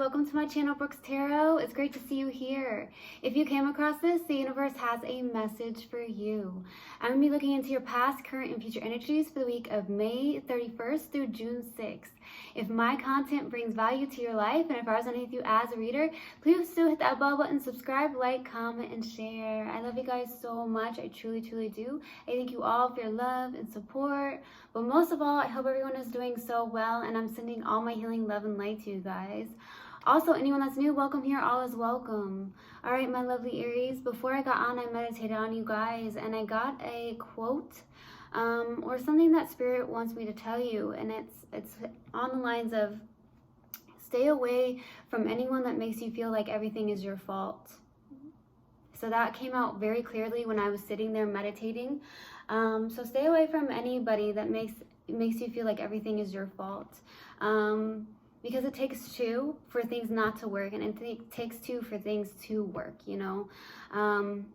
welcome to my channel, Brooks Tarot. It's great to see you here. If you came across this, the universe has a message for you. I'm going to be looking into your past, current, and future energies for the week of May 31st through June 6th. If my content brings value to your life, and if I resonate with you as a reader, please do hit that bell button, subscribe, like, comment, and share. I love you guys so much. I truly, truly do. I thank you all for your love and support. But most of all, I hope everyone is doing so well, and I'm sending all my healing love and light to you guys. Also, anyone that's new, welcome here. All is welcome. All right, my lovely Aries, before I got on, I meditated on you guys, and I got a quote or something that Spirit wants me to tell you, and it's on the lines of, stay away from anyone that makes you feel like everything is your fault. So that came out very clearly when I was sitting there meditating. So stay away from anybody that makes you feel like everything is your fault. Because it takes two for things not to work, and it takes two for things to work, you know. And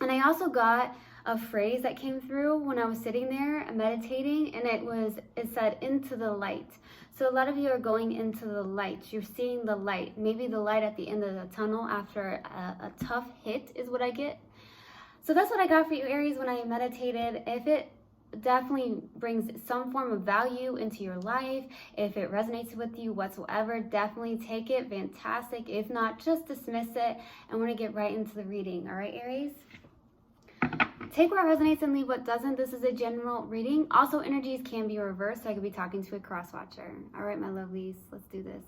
I also got a phrase that came through when I was sitting there meditating, and it said, into the light. So a lot of you are going into the light. You're seeing the light, maybe the light at the end of the tunnel after a tough hit is what I get. So that's what I got for you, Aries, when I meditated. If it definitely brings some form of value into your life, if it resonates with you whatsoever, definitely take it. Fantastic. If not, just dismiss it, and we're going to get right into the reading. All right, Aries? Take what resonates and leave what doesn't. This is a general reading. Also, energies can be reversed, so I could be talking to a cross watcher. All right, my lovelies, let's do this.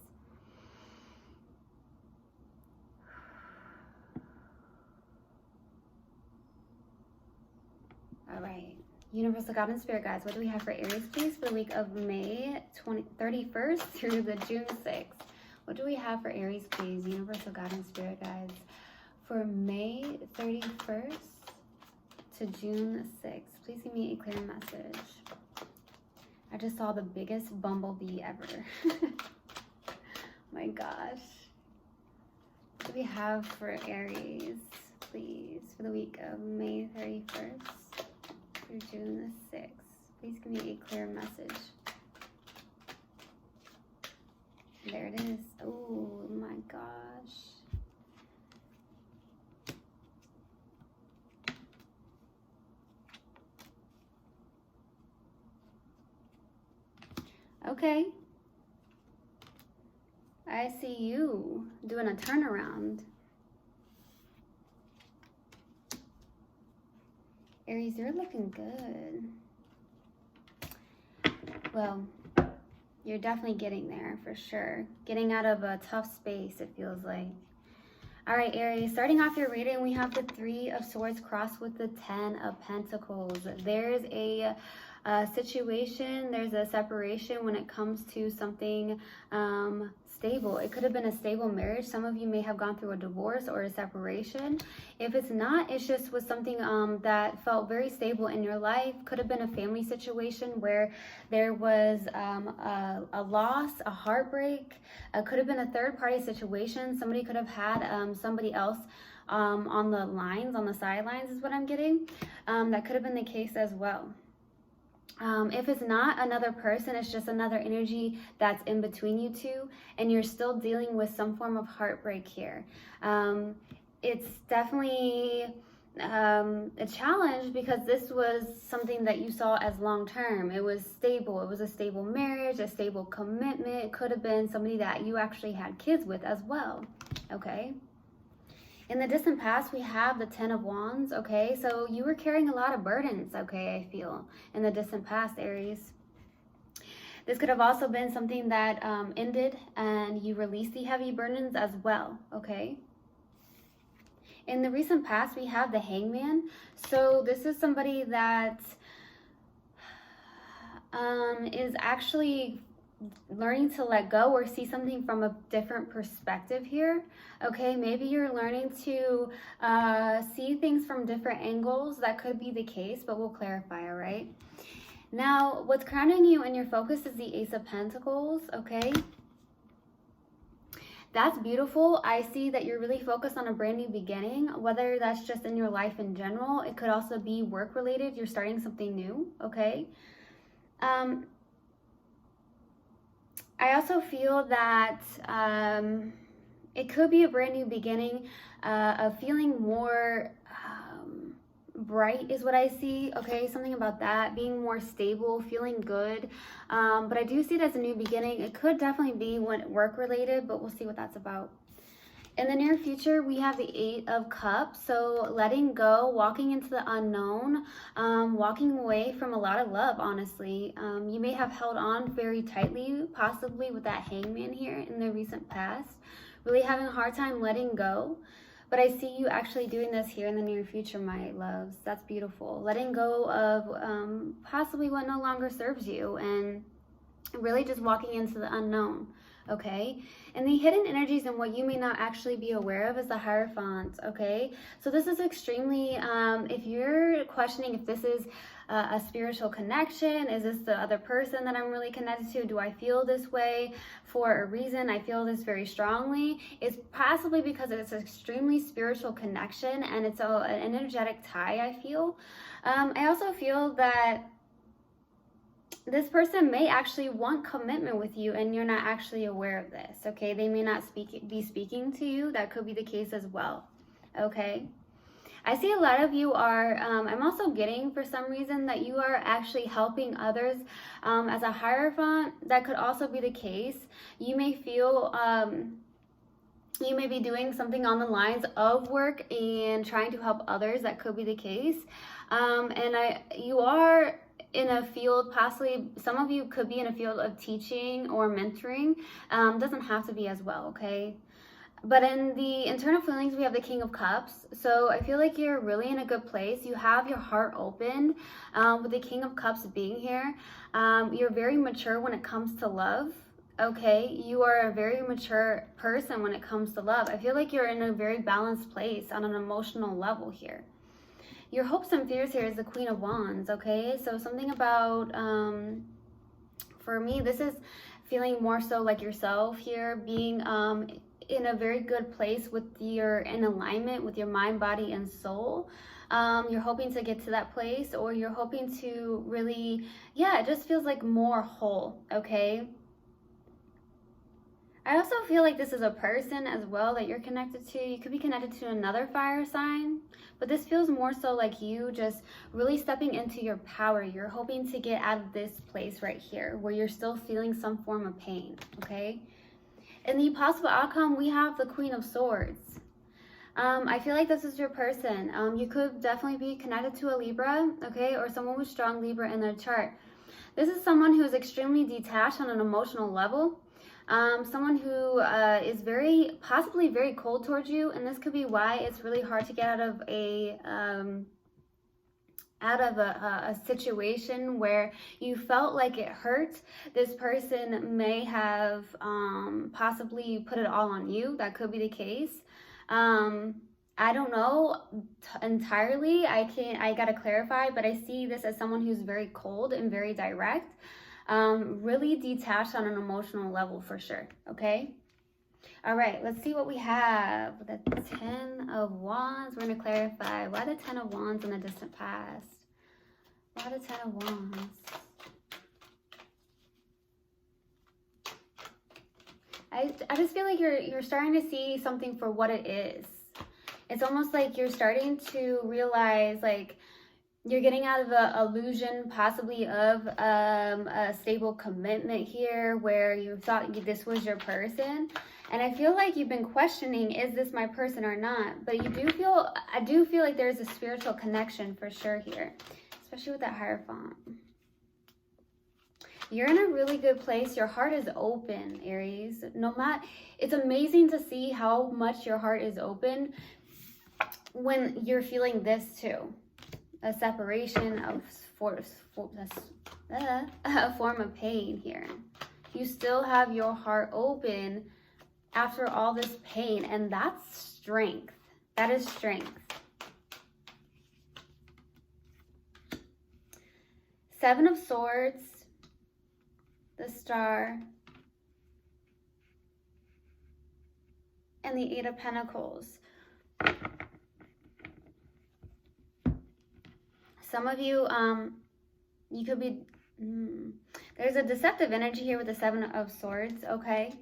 All right, Universal God and Spirit guides, what do we have for Aries, please, for the week of May 31st through the June 6th? What do we have for Aries, please, Universal God and Spirit guides, for May 31st to June 6th? Please give me a clear message. I just saw the biggest bumblebee ever. My gosh. What do we have for Aries, please, for the week of May 31st through June the 6th? Please give me a clear message. There it is. Oh my gosh. Okay. I see you doing a turnaround. Aries, you're looking good. Well, you're definitely getting there for sure. Getting out of a tough space, it feels like. All right, Aries, starting off your reading, we have the Three of Swords crossed with the Ten of Pentacles. There's a situation, there's a separation when it comes to something stable. It could have been a stable marriage. Some of you may have gone through a divorce or a separation. If it's not, it's just was something that felt very stable in your life. Could have been a family situation where there was a loss, a heartbreak. Could have been a third-party situation. Somebody could have had somebody else on the lines, on the sidelines is what I'm getting. That could have been the case as well. If it's not another person, it's just another energy that's in between you two, and you're still dealing with some form of heartbreak here. It's definitely a challenge because this was something that you saw as long-term. It was stable. It was a stable marriage, a stable commitment. It could have been somebody that you actually had kids with as well, okay? In the distant past, we have the Ten of Wands, okay? So you were carrying a lot of burdens, okay, I feel, in the distant past, Aries. This could have also been something that ended and you released the heavy burdens as well, okay? In the recent past, we have the Hangman. So this is somebody that is actually learning to let go or see something from a different perspective here, okay? Maybe you're learning to see things from different angles. That could be the case, but we'll clarify, all right? Now, what's grounding you in your focus is the Ace of Pentacles, okay? That's beautiful. I see that you're really focused on a brand new beginning, whether that's just in your life in general. It could also be work related. You're starting something new, okay? I also feel that it could be a brand new beginning, of feeling more bright is what I see. Okay, something about that, being more stable, feeling good. But I do see it as a new beginning. It could definitely be work related, but we'll see what that's about. In the near future, we have the Eight of Cups. So letting go, walking into the unknown, walking away from a lot of love, honestly. You may have held on very tightly, possibly with that Hangman here in the recent past. Really having a hard time letting go. But I see you actually doing this here in the near future, my loves. That's beautiful. Letting go of possibly what no longer serves you, and really just walking into the unknown. Okay, and the hidden energies and what you may not actually be aware of is the Hierophant. Okay, so this is extremely, if you're questioning if this is a spiritual connection, is this the other person that I'm really connected to, do I feel this way for a reason, I feel this very strongly, it's possibly because it's an extremely spiritual connection and it's an energetic tie, I feel. I also feel that this person may actually want commitment with you and you're not actually aware of this. Okay, they may not be speaking to you. That could be the case as well. Okay, I see a lot of you are, I'm also getting for some reason that you are actually helping others as a Hierophant. That could also be the case. You may feel you may be doing something on the lines of work and trying to help others. That could be the case. You are in a field, possibly some of you could be in a field of teaching or mentoring. Doesn't have to be as well, okay? But in the internal feelings, we have the King of Cups. So I feel like you're really in a good place. You have your heart open with the King of Cups being here. You're very mature when it comes to love. Okay, you are a very mature person when it comes to love. I feel like you're in a very balanced place on an emotional level here. Your hopes and fears here is the Queen of Wands, okay? So something about, for me, this is feeling more so like yourself here, being in a very good place with in alignment with your mind, body, and soul. You're hoping to get to that place, or you're hoping to really, yeah, it just feels like more whole, okay? I also feel like this is a person as well that you're connected to. You could be connected to another fire sign, but this feels more so like you just really stepping into your power. You're hoping to get out of this place right here where you're still feeling some form of pain, okay? In the possible outcome, we have the Queen of Swords. I feel like this is your person. You could definitely be connected to a Libra, okay, or someone with strong Libra in their chart. This is someone who is extremely detached on an emotional level. Someone who is possibly very cold towards you, and this could be why it's really hard to get out of a situation where you felt like it hurt. This person may have possibly put it all on you. That could be the case. I don't know entirely. I gotta clarify, but I see this as someone who's very cold and very direct. Really detached on an emotional level for sure, okay? All right, let's see what we have. The 10 of Wands. We're going to clarify. Why the 10 of Wands in the distant past? Why the 10 of Wands? I just feel like you're starting to see something for what it is. It's almost like you're starting to realize, like, you're getting out of the illusion possibly of a stable commitment here where you thought this was your person. And I feel like you've been questioning, is this my person or not? But I do feel like there's a spiritual connection for sure here, especially with that Hierophant. You're in a really good place. Your heart is open, Aries. It's amazing to see how much your heart is open when you're feeling this too. A separation of a form of pain here. You still have your heart open after all this pain, and that's strength. That is strength. 7 of Swords, the Star, and the 8 of Pentacles. Some of you, you could be, There's a deceptive energy here with the Seven of Swords, okay?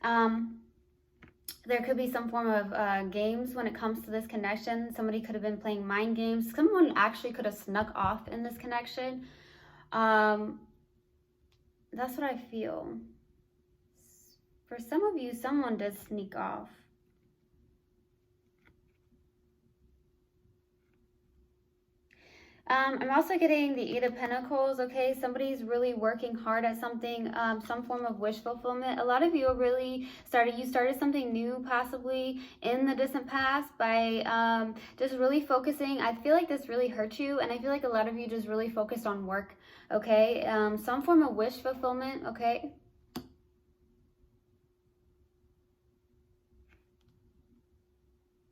There could be some form of games when it comes to this connection. Somebody could have been playing mind games. Someone actually could have snuck off in this connection. That's what I feel. For some of you, someone does sneak off. I'm also getting the Eight of Pentacles, okay? Somebody's really working hard at something, some form of wish fulfillment. A lot of you really started something new possibly in the distant past by just really focusing. I feel like this really hurt you, and I feel like a lot of you just really focused on work, okay? Some form of wish fulfillment, okay?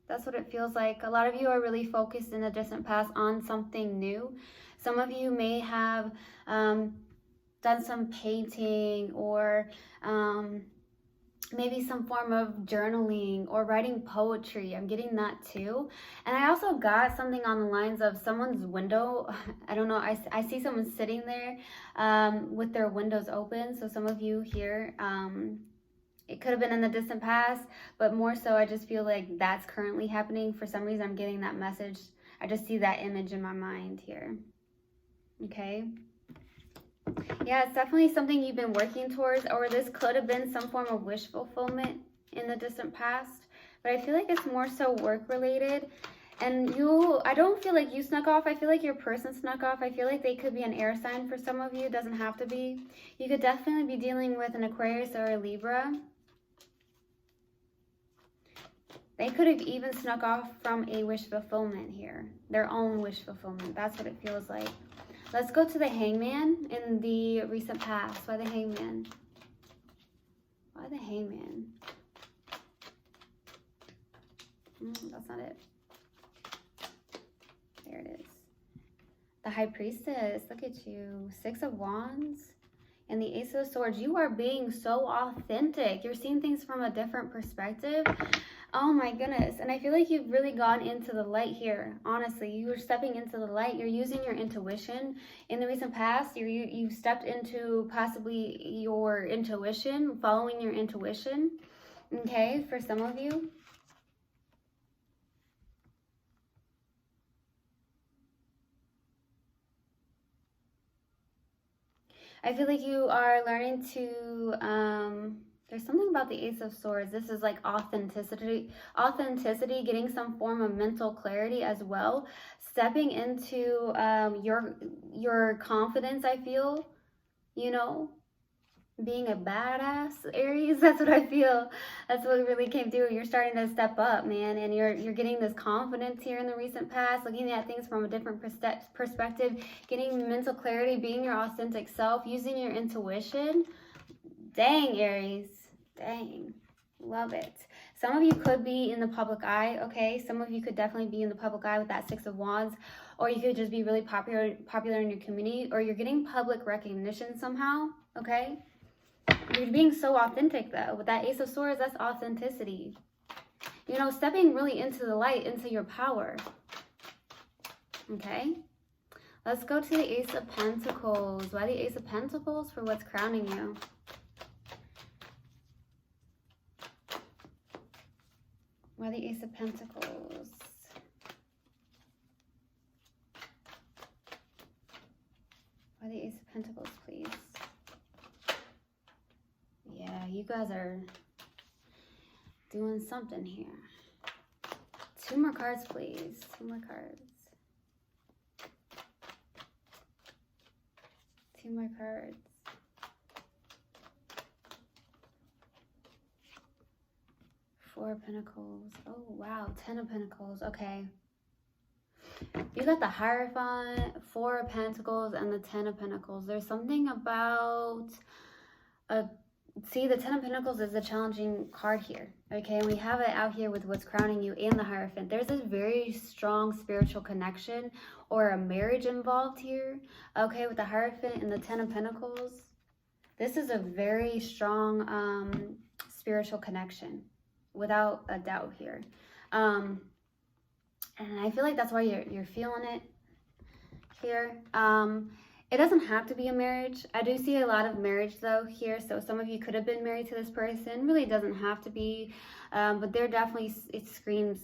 That's what it feels like. A lot of you are really focused in the distant past on something new. Some of you may have done some painting or maybe some form of journaling or writing poetry. I'm getting that too. And I also got something on the lines of someone's window. I don't know. I see someone sitting there with their windows open. So some of you here, it could have been in the distant past, but more so I just feel like that's currently happening. For some reason, I'm getting that message. I just see that image in my mind here. Okay. Yeah, it's definitely something you've been working towards, or this could have been some form of wish fulfillment in the distant past, but I feel like it's more so work related. And I don't feel like you snuck off. I feel like your person snuck off. I feel like they could be an air sign for some of you. It doesn't have to be. You could definitely be dealing with an Aquarius or a Libra. They could have even snuck off from a wish fulfillment here. Their own wish fulfillment. That's what it feels like. Let's go to the Hangman in the recent past. Why the Hangman? Why the Hangman? That's not it. There it is. The High Priestess. Look at you. Six of Wands. And the Ace of Swords. You are being so authentic. You're seeing things from a different perspective. Oh my goodness. And I feel like you've really gone into the light here. Honestly, you were stepping into the light. You're using your intuition. In the recent past, you've stepped into possibly your intuition, following your intuition. Okay, for some of you. I feel like you are learning to, there's something about the Ace of Swords. This is like authenticity, getting some form of mental clarity as well. Stepping into your confidence, I feel, you know, being a badass, Aries. That's what I feel. That's what really came through. You're starting to step up, man, and you're getting this confidence here in the recent past, looking at things from a different perspective, getting mental clarity, being your authentic self, using your intuition. Dang, Aries. Dang. Love it. Some of you could be in the public eye, okay? Some of you could definitely be in the public eye with that Six of Wands, or you could just be really popular in your community, or you're getting public recognition somehow, okay? You're being so authentic, though. With that Ace of Swords, that's authenticity. You know, stepping really into the light, into your power. Okay? Let's go to the Ace of Pentacles. Why the Ace of Pentacles? For what's crowning you. Why the Ace of Pentacles? Why the Ace of Pentacles, please? Yeah, you guys are doing something here. Two more cards, please. Two more cards. Two more cards. Four of Pentacles. Oh, wow. 10 of Pentacles. Okay. You got the Hierophant, Four of Pentacles, and the 10 of Pentacles. There's something about see, the 10 of Pentacles is a challenging card here, okay? And we have it out here with what's crowning you and the Hierophant. There's a very strong spiritual connection or a marriage involved here, okay, with the Hierophant and the 10 of Pentacles. This is a very strong spiritual connection, without a doubt here. And I feel like that's why you're feeling it here. It doesn't have to be a marriage. I do see a lot of marriage though here. So some of you could have been married to this person. Really doesn't have to be. But there definitely, it screams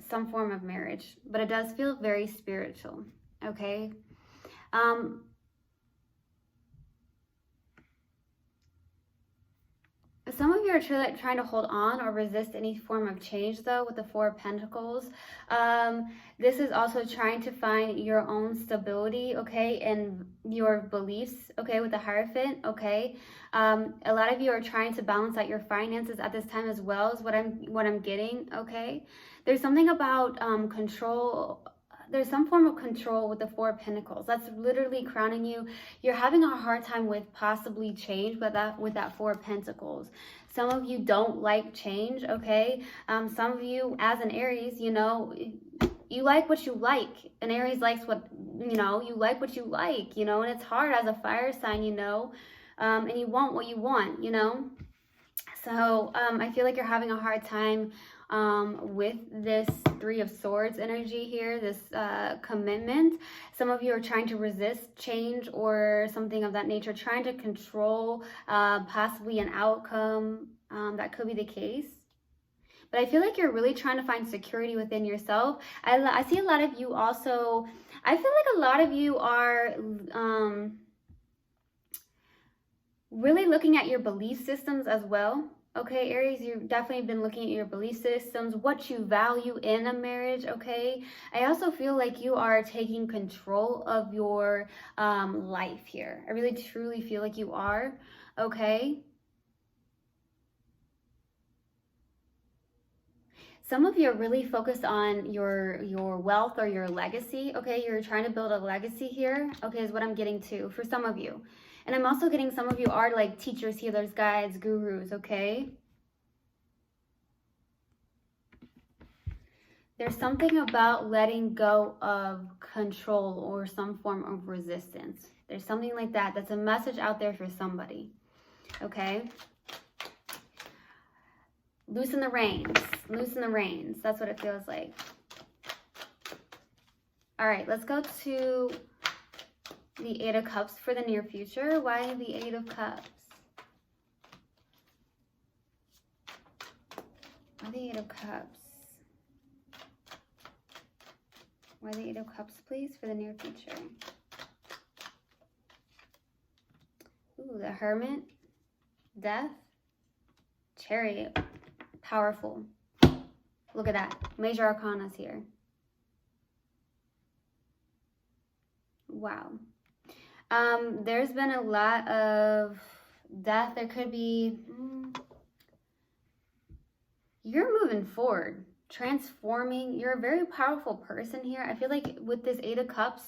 some form of marriage. But it does feel very spiritual. Okay. Some of you are trying to hold on or resist any form of change, though, with the Four of Pentacles. This is also trying to find your own stability, okay, and your beliefs, okay, with the Hierophant, okay. A lot of you are trying to balance out your finances at this time as well, is what I'm getting, okay. There's something about control. There's some form of control with the Four of Pentacles. That's literally crowning you. You're having a hard time with possibly change with that Four of Pentacles. Some of you don't like change, okay? Some of you, as an Aries, you know, you like what you like. An Aries likes what, you know, you like what you like, you know, and it's hard as a fire sign, you know, and you want what you want, you know. So I feel like you're having a hard time with this Three of Swords energy here, this commitment. Some of you are trying to resist change or something of that nature, trying to control possibly an outcome. That could be the case. But I feel like you're really trying to find security within yourself. I see a lot of you also, I feel like a lot of you are really looking at your belief systems as well. Okay, Aries, you've definitely been looking at your belief systems, what you value in a marriage, okay? I also feel like you are taking control of your life here. I really, truly feel like you are, okay? Some of you are really focused on your wealth or your legacy, okay? You're trying to build a legacy here, okay, is what I'm getting to for some of you. And I'm also getting some of you are like teachers, healers, guides, gurus, okay? There's something about letting go of control or some form of resistance. There's something like that. That's a message out there for somebody, okay? Loosen the reins. Loosen the reins. That's what it feels like. All right, let's go to the Eight of Cups for the near future. Why the Eight of Cups? Why the Eight of Cups? Why the Eight of Cups, please, for the near future? Ooh, the Hermit, Death, Chariot, powerful. Look at that. Major Arcanas here. Wow. There's been a lot of death. There could be... You're moving forward, transforming. You're a very powerful person here. I feel like with this Eight of Cups,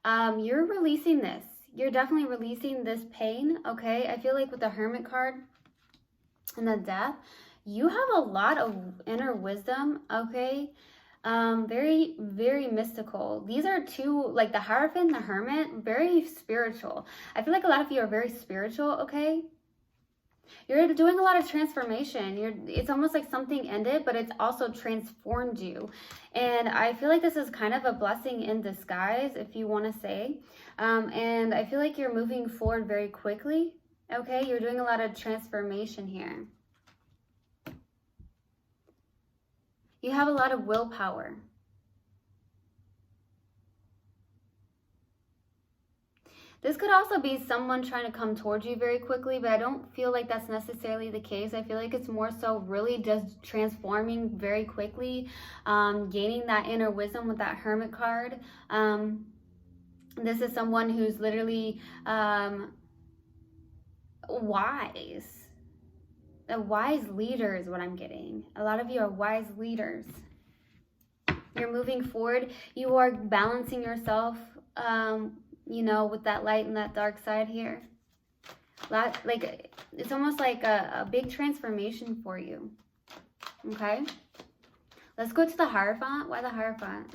you're releasing this. You're definitely releasing this pain, okay? I feel like with the Hermit card and the Death, you have a lot of inner wisdom, okay? Very, very mystical. These are two, like the Hierophant, the Hermit, very spiritual. I feel like a lot of you are very spiritual, okay? You're doing a lot of transformation. It's almost like something ended, but it's also transformed you. And I feel like this is kind of a blessing in disguise, if you want to say. And I feel like you're moving forward very quickly, okay? You're doing a lot of transformation here. You have a lot of willpower. This could also be someone trying to come towards you very quickly, but I don't feel like that's necessarily the case. I feel like it's more so really just transforming very quickly, gaining that inner wisdom with that Hermit card. This is someone who's literally wise. A wise leader is what I'm getting. A lot of you are wise leaders. You're moving forward. You are balancing yourself, you know, with that light and that dark side here. Like, it's almost like a big transformation for you. Okay? Let's go to the Hierophant. Why the Hierophant?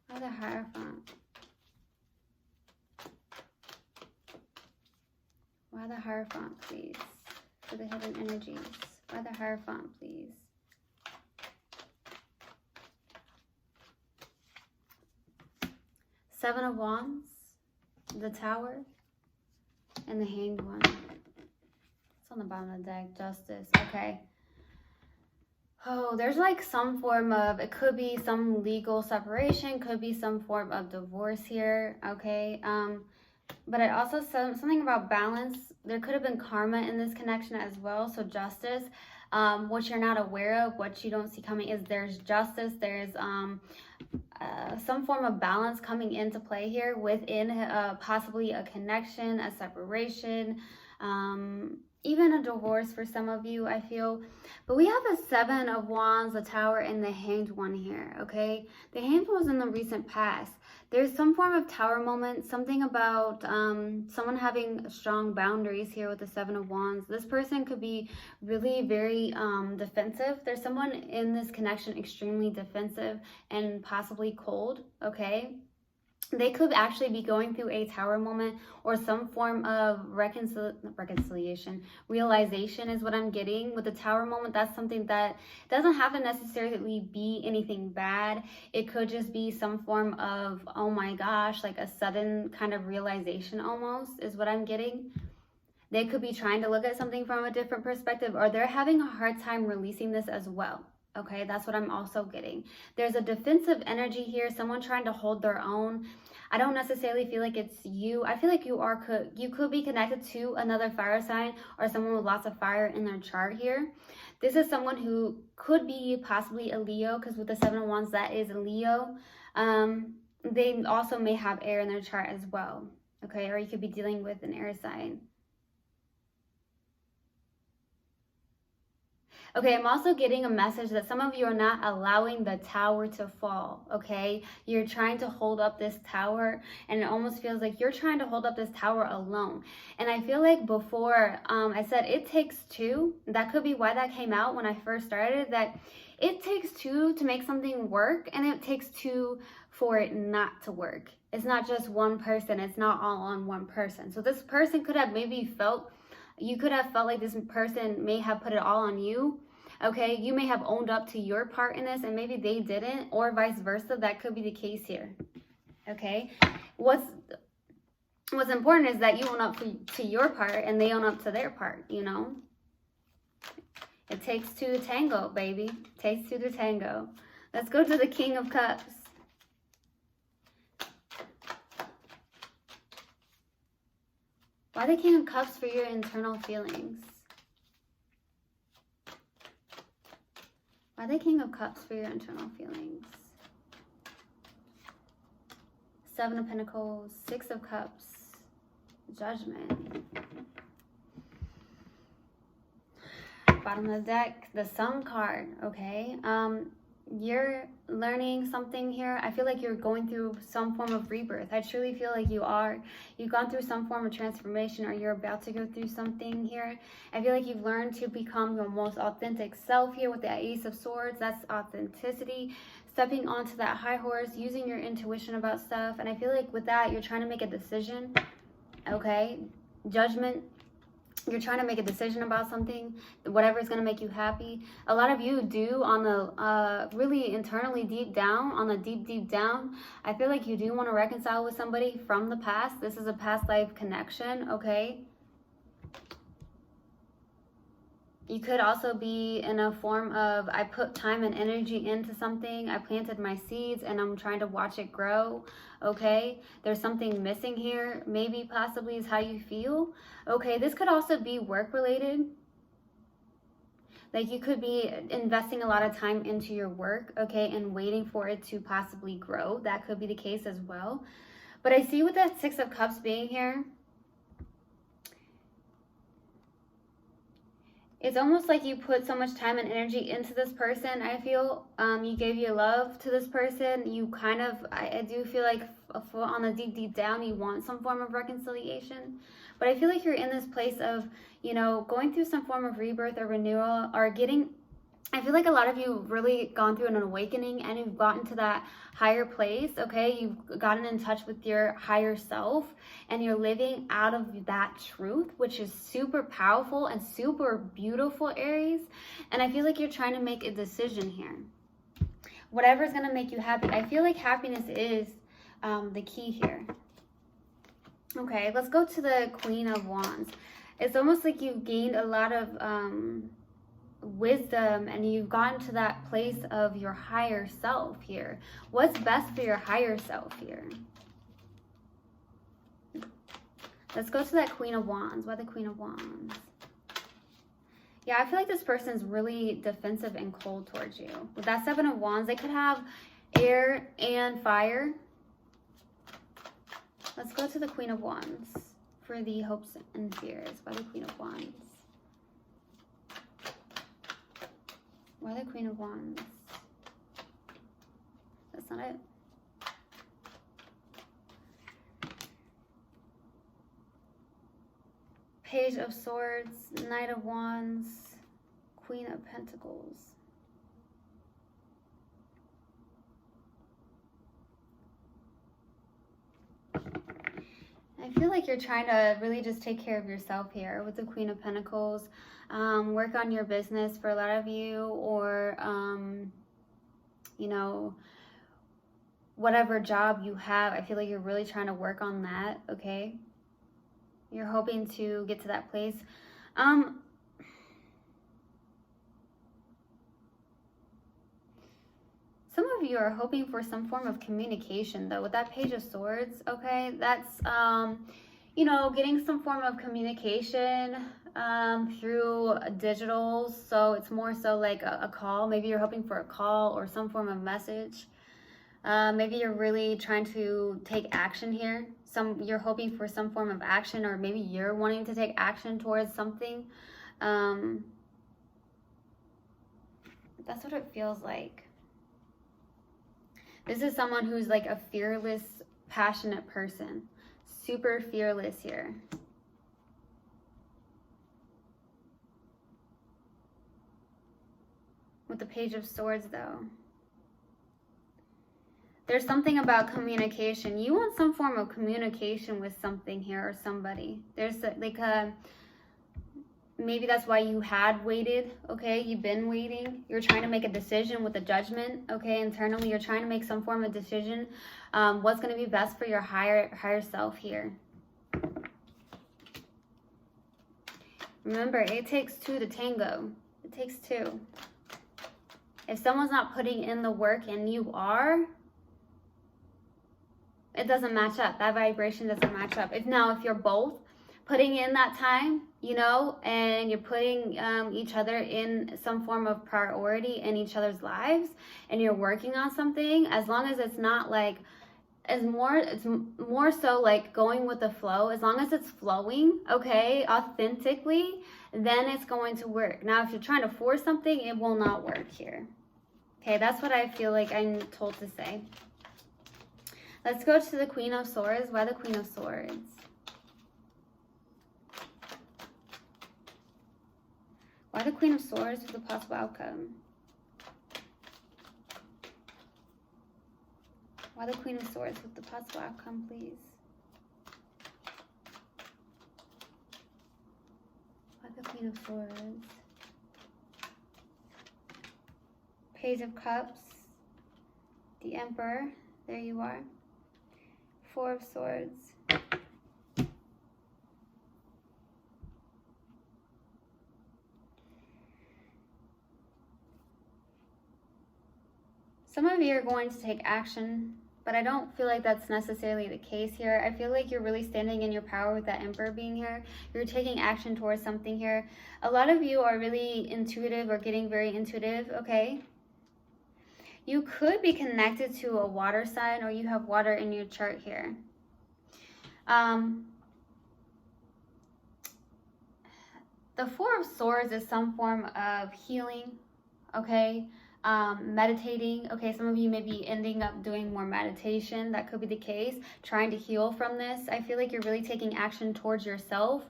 Why the Hierophant? Why the Hierophant, please? For the hidden energies. By the Hierophant, please. Seven of Wands, the Tower, and the Hanged One. It's on the bottom of the deck. Justice. Okay. Oh, there's like some form of, it could be some legal separation, could be some form of divorce here, okay? But it also says something about balance. There could have been karma in this connection as well, so justice. What you're not aware of, what you don't see coming is there's justice, there's some form of balance coming into play here within possibly a connection, a separation, even a divorce for some of you, I feel. But we have a Seven of Wands, the Tower, and the Hanged One here, okay? The Hanged One was in the recent past. There's some form of tower moment, something about someone having strong boundaries here with the Seven of Wands. This person could be really very defensive. There's someone in this connection extremely defensive and possibly cold, okay? They could actually be going through a tower moment or some form of reconciliation. Realization is what I'm getting. With the tower moment, that's something that doesn't have to necessarily be anything bad. It could just be some form of, oh my gosh, like a sudden kind of realization almost is what I'm getting. They could be trying to look at something from a different perspective, or they're having a hard time releasing this as well. Okay, that's what I'm also getting. There's a defensive energy here, someone trying to hold their own. I don't necessarily feel like it's you. I feel like you could be connected to another fire sign or someone with lots of fire in their chart here. This is someone who could be possibly a Leo, because with the Seven of Wands, that is a Leo. They also may have air in their chart as well. Okay, or you could be dealing with an air sign. Okay, I'm also getting a message that some of you are not allowing the tower to fall, okay? You're trying to hold up this tower, and it almost feels like you're trying to hold up this tower alone. And I feel like before, I said it takes two. That could be why that came out when I first started, that it takes two to make something work, and it takes two for it not to work. It's not just one person. It's not all on one person. So this person could have maybe felt, you could have felt like this person may have put it all on you, okay? You may have owned up to your part in this, and maybe they didn't, or vice versa. That could be the case here, okay? What's important is that you own up to your part, and they own up to their part, you know? It takes two to tango, baby. It takes two to tango. Let's go to the King of Cups. Why the King of Cups for your internal feelings? Why the King of Cups for your internal feelings? Seven of Pentacles, Six of Cups, Judgment. Bottom of the deck, the Sun card, okay? You're learning something here. I feel like you're going through some form of rebirth. I truly feel like you are. You've gone through some form of transformation, or you're about to go through something here. I feel like you've learned to become your most authentic self here with the Ace of Swords. That's authenticity. Stepping onto that high horse, using your intuition about stuff. And I feel like with that, you're trying to make a decision, okay? Judgment. You're trying to make a decision about something, whatever is going to make you happy. A lot of you do on the really internally deep down, on the deep down, I feel like you do want to reconcile with somebody from the past. This is a past life connection, okay? You could also be in a form of, I put time and energy into something. I planted my seeds and I'm trying to watch it grow, okay? There's something missing here. Maybe possibly is how you feel, okay? This could also be work related. Like you could be investing a lot of time into your work, okay? And waiting for it to possibly grow. That could be the case as well. But I see with that Six of Cups being here, it's almost like you put so much time and energy into this person, I feel. You gave your love to this person. You kind of, I do feel like on the deep down, you want some form of reconciliation. But I feel like you're in this place of, you know, going through some form of rebirth or renewal, or getting I feel like a lot of you have really gone through an awakening and you've gotten to that higher place, okay? You've gotten in touch with your higher self and you're living out of that truth, which is super powerful and super beautiful, Aries. And I feel like you're trying to make a decision here. Whatever's going to make you happy. I feel like happiness is the key here. Okay, let's go to the Queen of Wands. It's almost like you've gained a lot of wisdom and you've gotten to that place of your higher self here. What's best for your higher self here? Let's go to that Queen of Wands. Why the Queen of Wands? Yeah, I feel like this person's really defensive and cold towards you. With that Seven of Wands, they could have air and fire. Let's go to the Queen of Wands for the hopes and fears. Why the Queen of Wands? Why the Queen of Wands? That's not it. Page of Swords, Knight of Wands, Queen of Pentacles. I feel like you're trying to really just take care of yourself here with the Queen of Pentacles. Work on your business for a lot of you, or, you know, whatever job you have. I feel like you're really trying to work on that, okay? You're hoping to get to that place. Some of you are hoping for some form of communication, though, with that Page of Swords, okay? That's, you know, getting some form of communication through digital. So it's more so like a call. Maybe you're hoping for a call or some form of message. Maybe you're really trying to take action here. You're hoping for some form of action, or maybe you're wanting to take action towards something. That's what it feels like. This is someone who's like a fearless, passionate person. Super fearless here. With the Page of Swords, though. There's something about communication. You want some form of communication with something here or somebody. There's like a, maybe that's why you had waited, okay? You've been waiting. You're trying to make a decision with a judgment, okay? Internally, you're trying to make some form of decision. What's going to be best for your higher self here. Remember, it takes two to tango. It takes two. If someone's not putting in the work and you are, it doesn't match up. That vibration doesn't match up. If you're both putting in that time, you know, and you're putting each other in some form of priority in each other's lives, and you're working on something, as long as it's not like, it's more so like going with the flow. As long as it's flowing, okay, authentically, then it's going to work. Now, if you're trying to force something, it will not work here. Okay, that's what I feel like I'm told to say. Let's go to the Queen of Swords. Why the Queen of Swords? Why the Queen of Swords for the possible outcome? Why the Queen of Swords with the possible outcome, please? Why the Queen of Swords? Page of Cups. The Emperor. There you are. Four of Swords. Some of you are going to take action, but I don't feel like that's necessarily the case here. I feel like you're really standing in your power with that Emperor being here. You're taking action towards something here. A lot of you are really intuitive or getting very intuitive, okay? You could be connected to a water sign, or you have water in your chart here. The Four of Swords is some form of healing, okay? Meditating, okay? Some of you may be ending up doing more meditation. That could be the case. Trying to heal from this. I feel like you're really taking action towards yourself.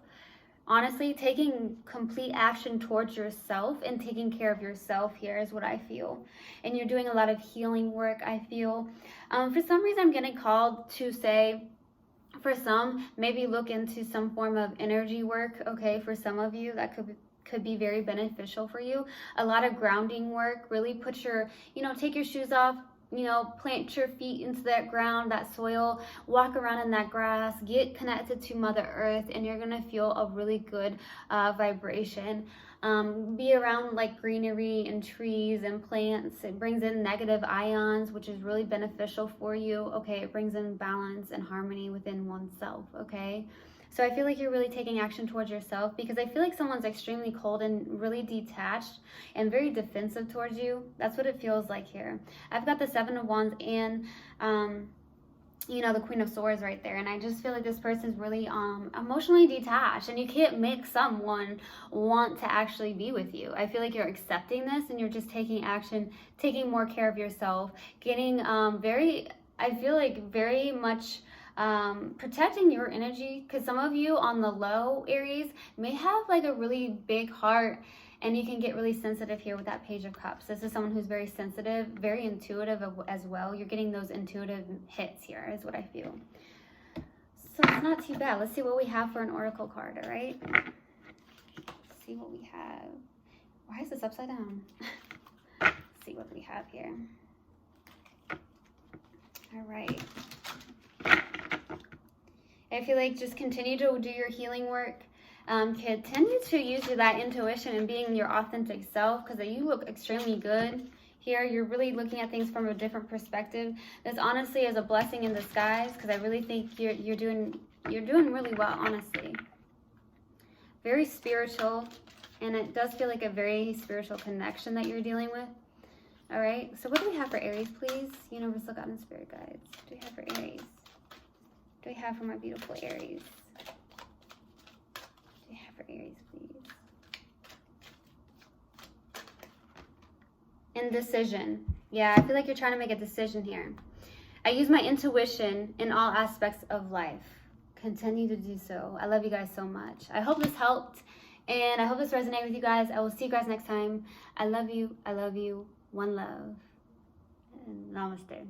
honestly, taking complete action towards yourself and taking care of yourself here is what I feel. And you're doing a lot of healing work, I feel. For some reason, I'm getting called to say, for some, maybe look into some form of energy work, okay? For some of you, that could be very beneficial for you. A lot of grounding work, really put your, take your shoes off, plant your feet into that ground, that soil, walk around in that grass, get connected to Mother Earth, and you're gonna feel a really good vibration. Be around like greenery and trees and plants. It brings in negative ions, which is really beneficial for you. Okay, it brings in balance and harmony within oneself. Okay, so I feel like you're really taking action towards yourself, because I feel like someone's extremely cold and really detached and very defensive towards you. That's what it feels like here. I've got the Seven of Wands and the Queen of Swords right there, and I just feel like this person's really emotionally detached, and you can't make someone want to actually be with you. I feel like you're accepting this and you're just taking action, taking more care of yourself, getting I feel like very much protecting your energy, because some of you on the low, Aries, may have like a really big heart, and you can get really sensitive here with that Page of Cups. This is someone who's very sensitive, very intuitive as well. You're getting those intuitive hits here is what I feel. So it's not too bad. Let's see what we have for an oracle card, all right? Let's see what we have. Why is this upside down? Let's see what we have here. All right. I feel like just continue to do your healing work. Continue to use that intuition and being your authentic self, because you look extremely good here. You're really looking at things from a different perspective. This honestly is a blessing in disguise, because I really think you're doing really well, honestly. Very spiritual, and it does feel like a very spiritual connection that you're dealing with. All right, so what do we have for Aries, please? Universal God and Spirit Guides. What do we have for Aries? What do we have for my beautiful Aries? For Aries, please. Indecision. Yeah, I feel like you're trying to make a decision here. I use my intuition in all aspects of life. Continue to do so. I love you guys so much. I hope this helped, and I hope this resonated with you guys. I will see you guys next time. I love you. I love you. One love. And namaste.